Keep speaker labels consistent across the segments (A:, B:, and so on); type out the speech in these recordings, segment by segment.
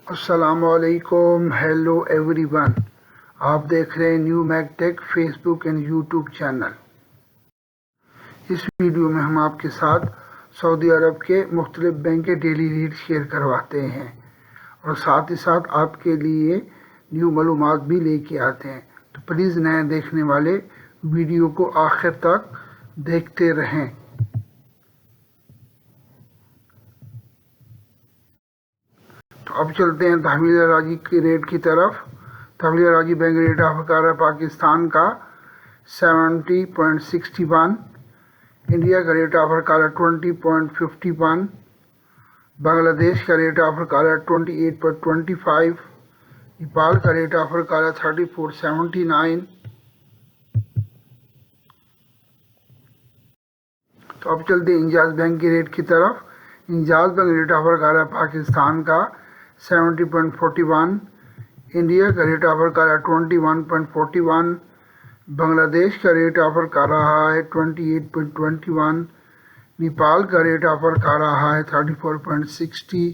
A: अस्सलामुअलैकुम, hello everyone. आप देख रहे हैं new Magtech Facebook and YouTube channel. इस वीडियो में हम आपके साथ सऊदी अरब के मुख्तलिफ बैंक के डेली रेट शेयर करवाते हैं और साथ ही साथ आपके लिए न्यू मालूमात भी लेके आते हैं। तो प्लीज़ नए देखने वाले वीडियो को आखिर तक देखते रहें। तो अब चलते हैं तहवील राजी के रेट की तरफ। तहवील राजी बैंक रेट ऑफ कर पाकिस्तान का 70.61, इंडिया का रेट ऑफर कर 20.51, बांग्लादेश का रेट ऑफर कर 28.25, नेपाल का रेट ऑफर कर 34.79। तो अब चलते हैं इंजाज बैंक के रेट की तरफ। इंजाज बैंक रेट ऑफर कर पाकिस्तान का 70.41, इंडिया का रेट ऑफर कर 21.41, बांग्लादेश का रेट ऑफर कर रहा है 28.21, नेपाल का रेट ऑफर कर रहा है 34.60।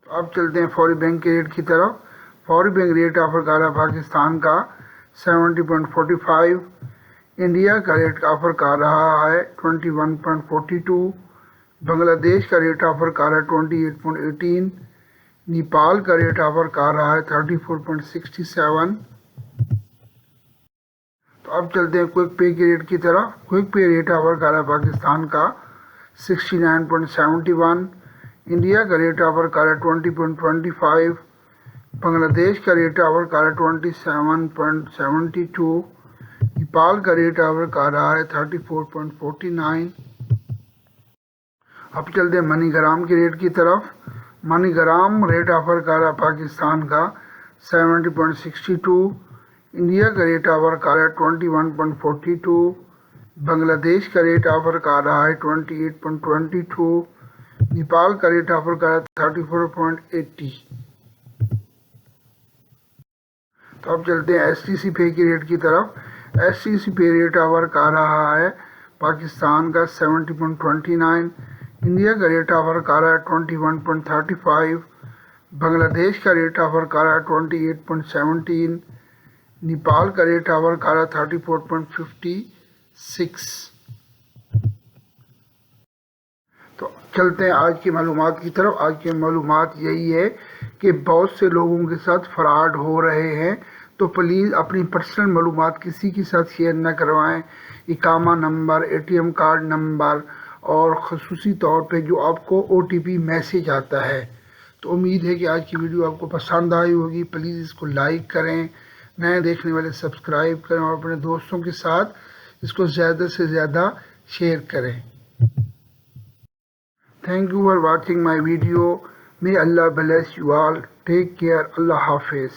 A: तो अब चलते हैं फौरी बैंक के रेट की तरफ। फौरी बैंक रेट ऑफर कर रहा है पाकिस्तान का 70.45, इंडिया का रेट ऑफर कर रहा है 21.42, बांग्लादेश का रेट ऑफर कर रहा है 28.18, नेपाल का रेट ऑफर कर रहा है 34.67। तो अब चलते हैं क्विक पे के रेट की तरफ। क्विक पे रेट ऑफर कर रहा है पाकिस्तान का 69.71, इंडिया का रेट ऑफर कर रहा है 20.25, बांग्लादेश का रेट ऑफर कर रहा है 27.72, नेपाल का रेट ऑफर कर रहा है 34.49। अब चलते हैं मनीग्राम के रेट की तरफ। मनीग्राम रेट ऑफर कर रहा है पाकिस्तान का 70.62, इंडिया का रेट ऑफर कर रहा है 21.42, बांग्लादेश का रेट ऑफर कर रहा है 28.22, नेपाल का रेट ऑफर कर रहा है 34.80। तो अब चलते हैं STC पे के रेट की तरफ। STC पे रेट ऑफर कर रहा है पाकिस्तान का 70.29, इंडिया का रेट ऑफर कर रहा है 21.35, बांग्लादेश का रेट ऑफर कर रहा है 28.17, नेपाल का रेट ऑफर कर रहा है 34.56। तो चलते हैं आज की मालूमात की तरफ। आज की मालूमात यही है कि बहुत से लोगों के साथ फ्रॉड हो रहे हैं, तो प्लीज़ अपनी पर्सनल मालूमात किसी के साथ शेयर न करवाएं। इकामा नंबर, ATM कार्ड नंबर और ख़ुसूसी तौर पे जो आपको OTP मैसेज आता है। तो उम्मीद है कि आज की वीडियो आपको पसंद आई होगी। प्लीज़ इसको लाइक करें, नए देखने वाले सब्सक्राइब करें और अपने दोस्तों के साथ इसको ज़्यादा से ज़्यादा शेयर करें। Thank you for watching my video. May Allah bless you all. Take care. Allah हाफिज़।